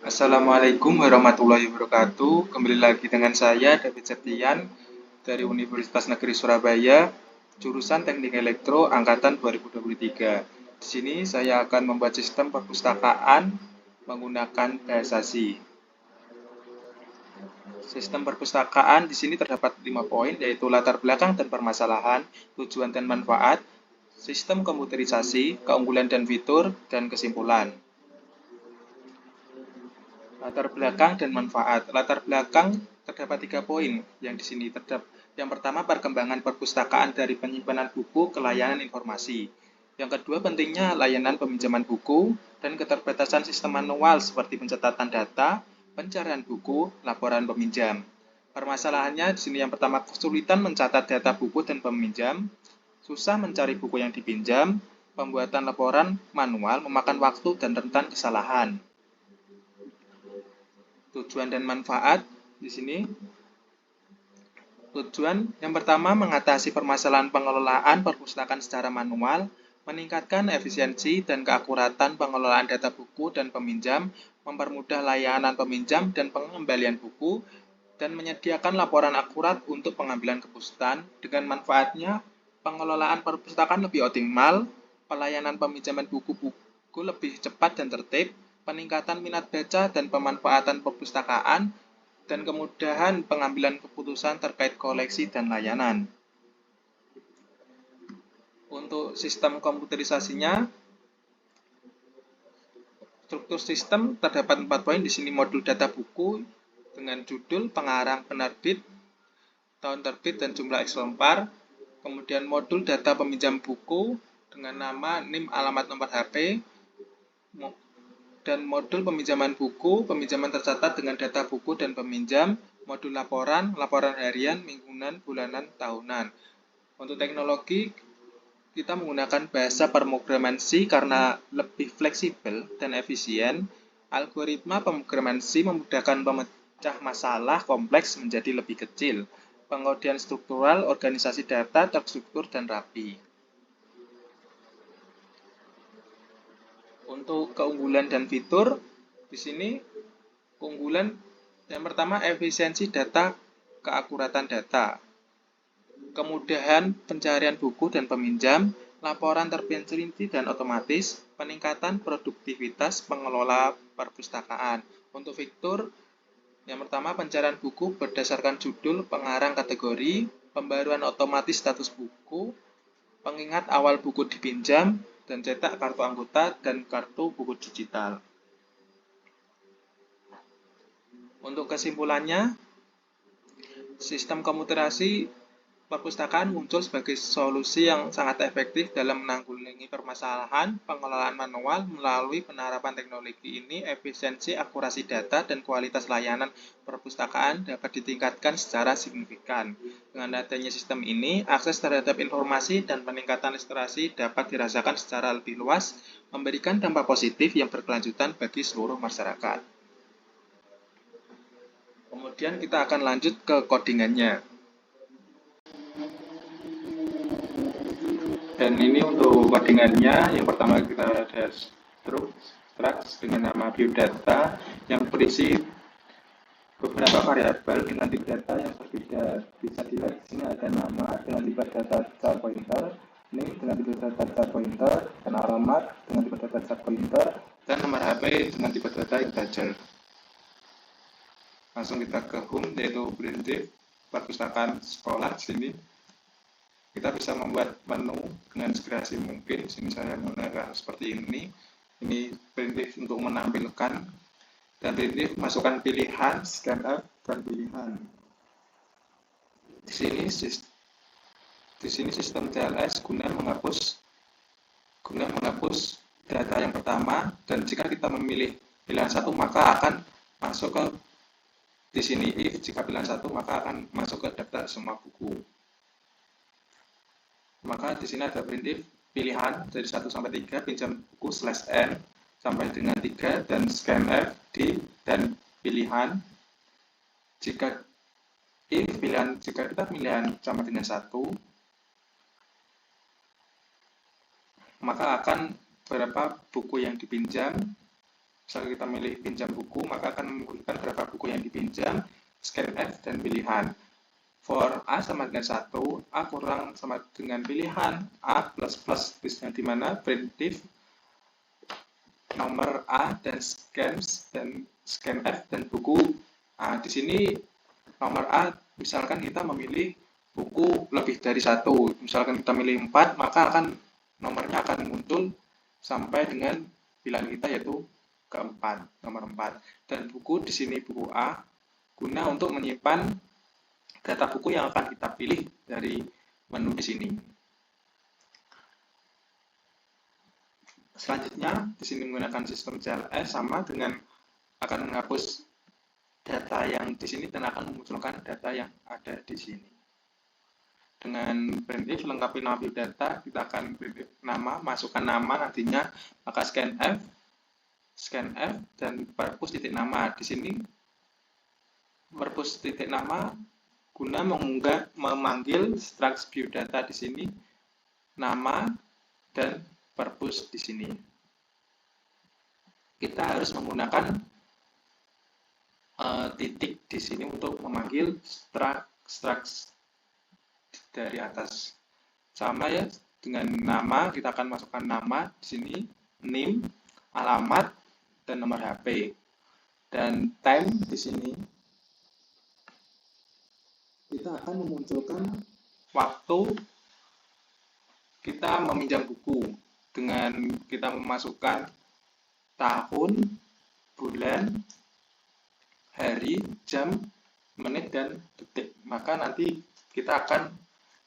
Assalamualaikum warahmatullahi wabarakatuh. Kembali lagi dengan saya David Septian dari Universitas Negeri Surabaya, jurusan Teknik Elektro angkatan 2023. Di sini saya akan membuat sistem perpustakaan menggunakan bahasa C. Sistem perpustakaan di sini terdapat 5 poin, yaitu latar belakang dan permasalahan, tujuan dan manfaat, sistem komputerisasi, keunggulan dan fitur, dan kesimpulan. Latar belakang dan manfaat. Latar belakang terdapat 3 poin yang di sini terdapat. Yang pertama, perkembangan perpustakaan dari penyimpanan buku ke layanan informasi. Yang kedua, pentingnya layanan peminjaman buku dan keterbatasan sistem manual seperti pencatatan data, pencarian buku, laporan peminjam. Permasalahannya di sini yang pertama, kesulitan mencatat data buku dan peminjam, susah mencari buku yang dipinjam, pembuatan laporan manual memakan waktu dan rentan kesalahan. Tujuan dan manfaat di sini. Tujuan yang pertama, mengatasi permasalahan pengelolaan perpustakaan secara manual, meningkatkan efisiensi dan keakuratan pengelolaan data buku dan peminjam, mempermudah layanan peminjam dan pengembalian buku, dan menyediakan laporan akurat untuk pengambilan kepustakaan. Dengan manfaatnya, pengelolaan perpustakaan lebih optimal, pelayanan peminjaman buku-buku lebih cepat dan tertib, peningkatan minat baca dan pemanfaatan perpustakaan, dan kemudahan pengambilan keputusan terkait koleksi dan layanan. Untuk sistem komputerisasinya, struktur sistem terdapat 4 poin. Di sini modul data buku dengan judul, pengarang, penerbit, tahun terbit, dan jumlah eksemplar. Kemudian modul data peminjam buku dengan nama, NIM, alamat, nomor HP. Dan modul peminjaman buku, peminjaman tercatat dengan data buku dan peminjam. Modul laporan, laporan harian, mingguan, bulanan, tahunan. Untuk teknologi, kita menggunakan bahasa pemrograman C karena lebih fleksibel dan efisien. Algoritma pemrograman C memudahkan pemecah masalah kompleks menjadi lebih kecil. Pengodian struktural, organisasi data terstruktur dan rapi. Untuk keunggulan dan fitur, di sini keunggulan yang pertama, efisiensi data, keakuratan data, kemudahan pencarian buku dan peminjam, laporan terperinci dan otomatis, peningkatan produktivitas pengelola perpustakaan. Untuk fitur, yang pertama, pencarian buku berdasarkan judul, pengarang, kategori, pembaruan otomatis status buku, pengingat awal buku dipinjam, dan cetak kartu anggota dan kartu buku digital. Untuk kesimpulannya, sistem komputerasi perpustakaan muncul sebagai solusi yang sangat efektif dalam menanggulangi permasalahan pengelolaan manual. Melalui penerapan teknologi ini, efisiensi, akurasi data, dan kualitas layanan perpustakaan dapat ditingkatkan secara signifikan. Dengan adanya sistem ini, akses terhadap informasi dan peningkatan literasi dapat dirasakan secara lebih luas, memberikan dampak positif yang berkelanjutan bagi seluruh masyarakat. Kemudian kita akan lanjut ke codingannya. Dan ini untuk codingannya, yang pertama kita ada struct dengan nama biodata yang berisi beberapa variabel dengan tipe data yang berbeda. Bisa dilihat di sini ada nama dengan tipe data char pointer, name dengan tipe data char pointer, dan alamat dengan tipe data char pointer, dan nomor HP dengan tipe data integer. Langsung kita ke home, yaitu primitif perpustakaan sekolah. Di sini kita bisa membuat menu dengan segera mungkin. Di sini saya menggunakan seperti ini. Ini primitif untuk menampilkan, dan primitif masukkan pilihan, scanner, dan pilihan. Di sini sistem TLS guna menghapus data yang pertama, dan jika kita memilih pilihan satu maka akan masuk ke di sini. If jika pilihan satu maka akan masuk ke daftar semua buku. Maka di sini ada primitif pilihan dari 1 sampai 3, pinjam buku /n sampai dengan 3, dan scanf di dan pilihan. Jika kita pilihan sama dengan 1, maka akan berapa buku yang dipinjam, Misalnya kita milih pinjam buku, maka akan menunjukkan berapa buku yang dipinjam, scanf, dan pilihan. For A sama dengan 1, A kurang sama dengan pilihan, A plus plus, di mana primitif nomor A dan scanf dan buku. Nah, di sini nomor A, misalkan kita memilih buku lebih dari 1, misalkan kita milih 4, maka nomornya akan muncul sampai dengan pilihan kita yaitu keempat, nomor 4. Dan buku di sini buku A guna untuk menyimpan data buku yang akan kita pilih dari menu di sini. Selanjutnya, di sini menggunakan sistem CLS sama dengan akan menghapus data yang di sini dan akan memunculkan data yang ada di sini. Dengan printf lengkapi nama data, kita akan printf nama, masukkan nama nantinya, maka scanf dan purpose titik nama. Di sini purpose titik nama guna memanggil struct view data di sini, nama dan purpose di sini. Kita harus menggunakan titik di sini untuk memanggil struct dari atas. Sama ya dengan nama, kita akan masukkan nama di sini, name, alamat, dan nomor HP. Dan time di sini kita akan memunculkan waktu kita meminjam buku dengan kita memasukkan tahun, bulan, hari, jam, menit, dan detik. Maka nanti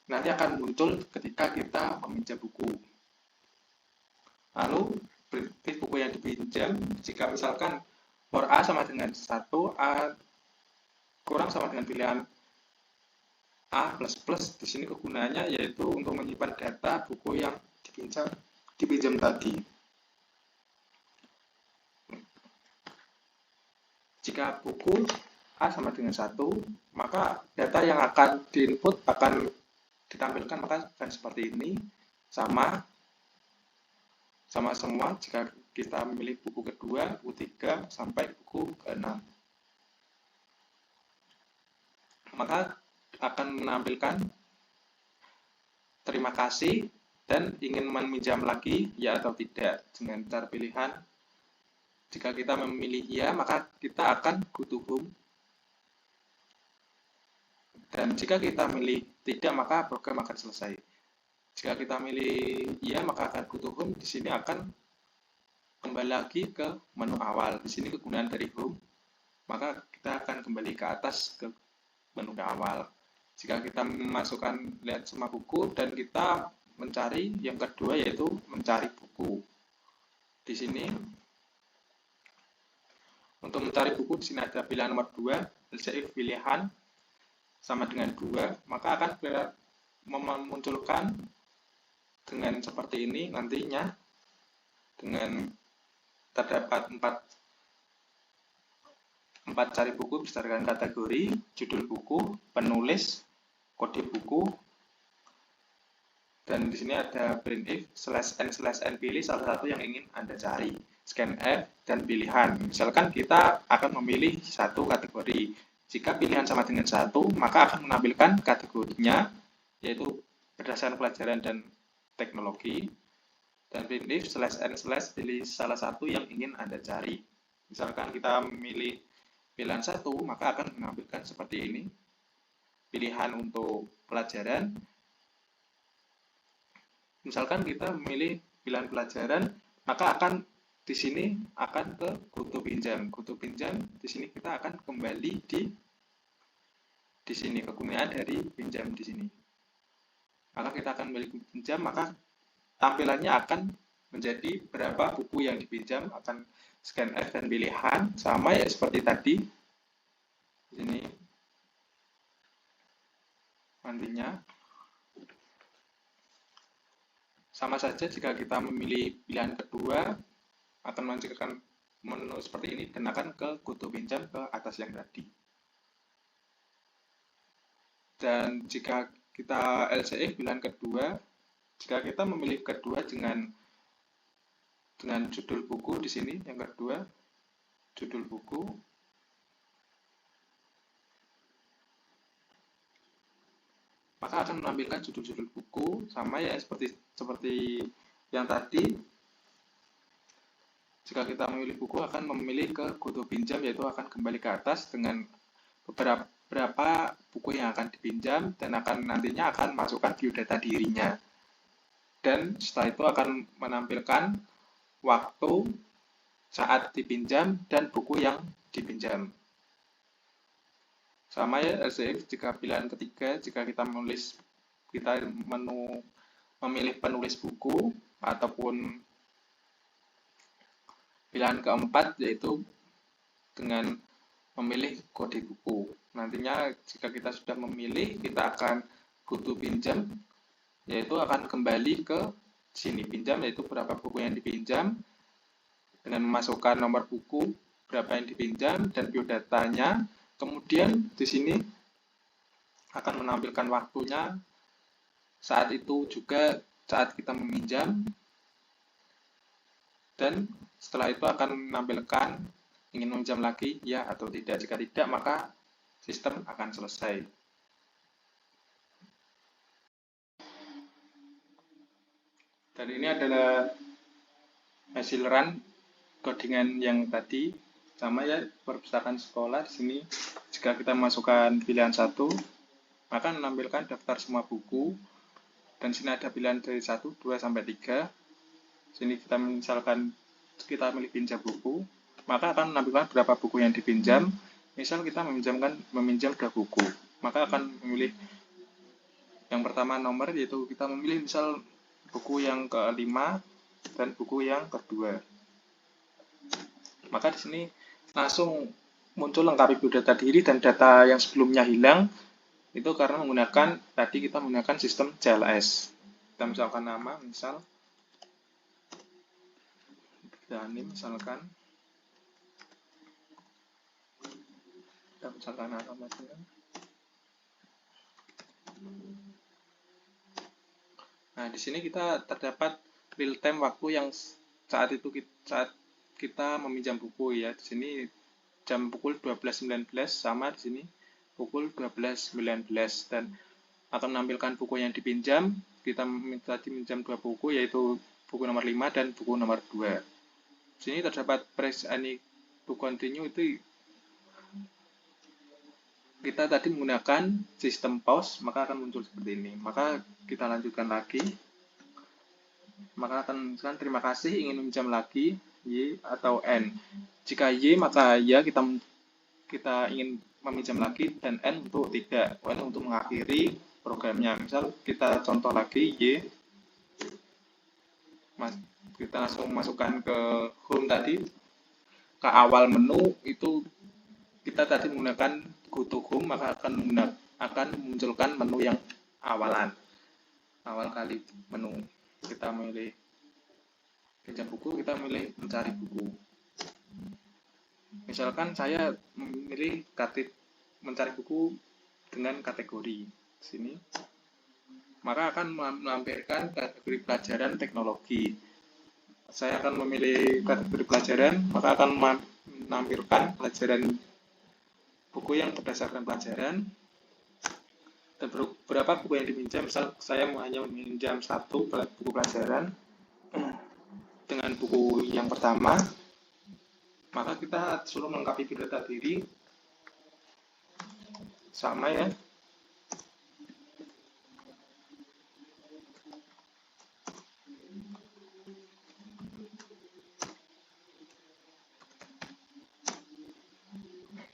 akan muncul ketika kita meminjam buku. Lalu primitif buku yang dipinjam, jika misalkan for A sama dengan 1, A kurang sama dengan pilihan A plus plus, di sini kegunaannya yaitu untuk menyimpan data buku yang dipinjam tadi. Jika buku A sama dengan 1, maka data yang akan diinput akan ditampilkan maka akan seperti ini, sama semua jika kita memilih buku kedua, buku 3, sampai buku ke-6. Maka akan menampilkan terima kasih dan ingin meminjam lagi, ya atau tidak, dengan cara pilihan. Jika kita memilih ya, maka kita akan go to home. Dan jika kita memilih tidak, maka program akan selesai. Jika kita milih ya, maka akan go to home. Di sini akan kembali lagi ke menu awal. Di sini kegunaan dari home, maka kita akan kembali ke atas ke menu ke awal. Jika kita memasukkan lihat semua buku dan kita mencari yang kedua yaitu mencari buku. Di sini untuk mencari buku di sini ada pilihan nomor 2, LCF pilihan sama dengan 2, maka akan memunculkan dengan seperti ini nantinya, dengan terdapat 4 cari buku berdasarkan kategori, judul buku, penulis, kode buku, dan di sini ada printf /n pilih salah satu yang ingin Anda cari, scanf, dan pilihan. Misalkan kita akan memilih satu kategori. Jika pilihan sama dengan 1, maka akan menampilkan kategorinya, yaitu berdasarkan pelajaran dan teknologi, dan printf /n pilih salah satu yang ingin Anda cari. Misalkan kita memilih pilihan 1, maka akan menampilkan seperti ini. Pilihan untuk pelajaran. Misalkan kita memilih pilihan pelajaran, maka akan di sini akan ke goto pinjam. Goto pinjam di sini kita akan kembali di sini kegunaan dari pinjam di sini. Maka kita akan kembali pinjam, maka tampilannya akan menjadi berapa buku yang dipinjam, akan scanf dan pilihan sama ya seperti tadi. Di sini nantinya sama saja jika kita memilih pilihan kedua akan memunculkan menu seperti ini dan akan ke goto pinjam ke atas yang tadi. Dan jika kita LCF pilihan kedua, jika kita memilih kedua dengan judul buku di sini yang kedua, judul buku, maka akan menampilkan judul-judul buku sama ya seperti yang tadi. Jika kita memilih buku akan memilih ke goto pinjam, yaitu akan kembali ke atas dengan beberapa buku yang akan dipinjam dan nantinya akan masukkan biodata dirinya. Dan setelah itu akan menampilkan waktu, saat dipinjam, dan buku yang dipinjam. Sama ya jika pilihan ketiga, jika kita memilih penulis buku, ataupun pilihan keempat yaitu dengan memilih kode buku. Nantinya jika kita sudah memilih, kita akan goto pinjam, yaitu akan kembali ke sini pinjam, yaitu berapa buku yang dipinjam, dengan memasukkan nomor buku, berapa yang dipinjam, dan biodatanya. Kemudian di sini akan menampilkan waktunya, saat itu juga saat kita meminjam, dan setelah itu akan menampilkan ingin meminjam lagi, ya atau tidak. Jika tidak, maka sistem akan selesai. Dan ini adalah hasil run codingan yang tadi. Sama ya, perpustakaan sekolah. Di sini jika kita masukkan pilihan 1, maka menampilkan daftar semua buku. Dan sini ada pilihan dari 1, 2, sampai 3. Sini kita misalkan kita milih pinjam buku, maka akan menampilkan berapa buku yang dipinjam. Misal kita meminjam 2 buku, maka akan memilih yang pertama nomor, yaitu kita memilih misal buku yang ke-5 dan buku yang kedua. Maka di sini langsung muncul lengkapi biodata diri dan data yang sebelumnya hilang, itu karena kita menggunakan sistem CLS. Kita misalkan nama, misal Dani, misalkan kita misalkan alamatnya. Nah, di sini kita terdapat real time waktu yang saat kita meminjam buku ya. Di sini jam pukul 12.19 sama di sini pukul 12.19, dan akan menampilkan buku yang dipinjam. Kita tadi minjam 2 buku, yaitu buku nomor 5 dan buku nomor 2. Di sini terdapat press any to continue, itu kita tadi menggunakan sistem pause, maka akan muncul seperti ini. Maka kita lanjutkan lagi. Maka akan misalkan terima kasih, ingin meminjam lagi, Y atau N. Jika Y, maka ya kita ingin meminjam lagi, dan N untuk tidak, N untuk mengakhiri programnya. Misal kita contoh lagi Y, kita langsung masukkan ke home tadi, ke awal menu. Itu kita tadi menggunakan go to home, maka akan memunculkan menu yang awal kali menu. Kita memilih pinjam buku, kita memilih mencari buku. Misalkan saya memilih mencari buku dengan kategori di sini, maka akan menampilkan kategori pelajaran teknologi. Saya akan memilih kategori pelajaran, maka akan menampilkan pelajaran buku yang berdasarkan pelajaran dan berapa buku yang dipinjam. Misal saya hanya meminjam 1 buku pelajaran dengan buku yang pertama, maka kita suruh melengkapi biodata diri sama ya.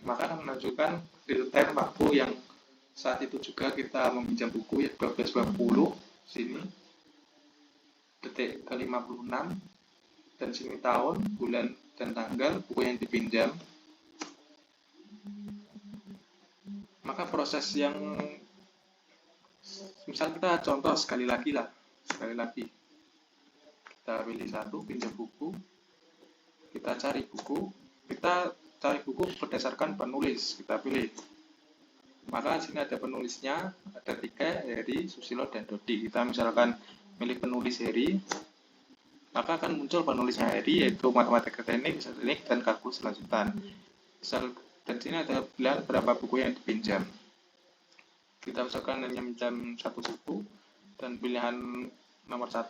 Maka akan menunjukkan real time waktu yang saat itu juga kita meminjam buku, ya 12.20 sini detik ke 56, dan sini tahun, bulan, dan tanggal buku yang dipinjam. Maka proses yang misal kita contoh sekali lagi kita pilih 1 pinjam buku, kita cari buku berdasarkan penulis, kita pilih. Maka sini ada penulisnya, ada 3, Heri, Susilo, dan Dodi. Kita misalkan milih penulis Heri, maka akan muncul penulis hari yaitu matematika teknik, fisika teknik, dan kalkulus lanjutan. Dan sini ada bilang berapa buku yang dipinjam. Kita misalkan hanya minjam 1 buku dan pilihan nomor 1,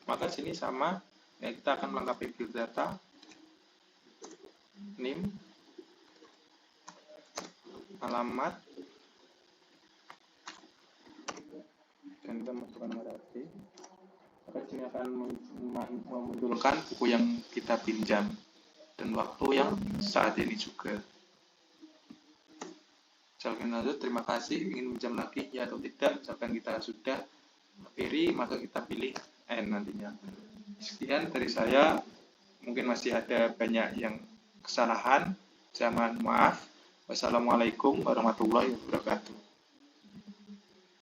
maka sini sama ya, kita akan melengkapi biodata, NIM, alamat, dan kita masukkan nomor HP. Maka sini akan memunculkan buku yang kita pinjam dan waktu yang saat ini juga. Misalkan lanjut, terima kasih, ingin pinjam lagi ya atau tidak. Misalkan kita sudah akhiri, maka kita pilih N nantinya. Sekian dari saya, mungkin masih ada banyak yang kesalahan, saya mohon maaf. Wassalamualaikum warahmatullahi wabarakatuh.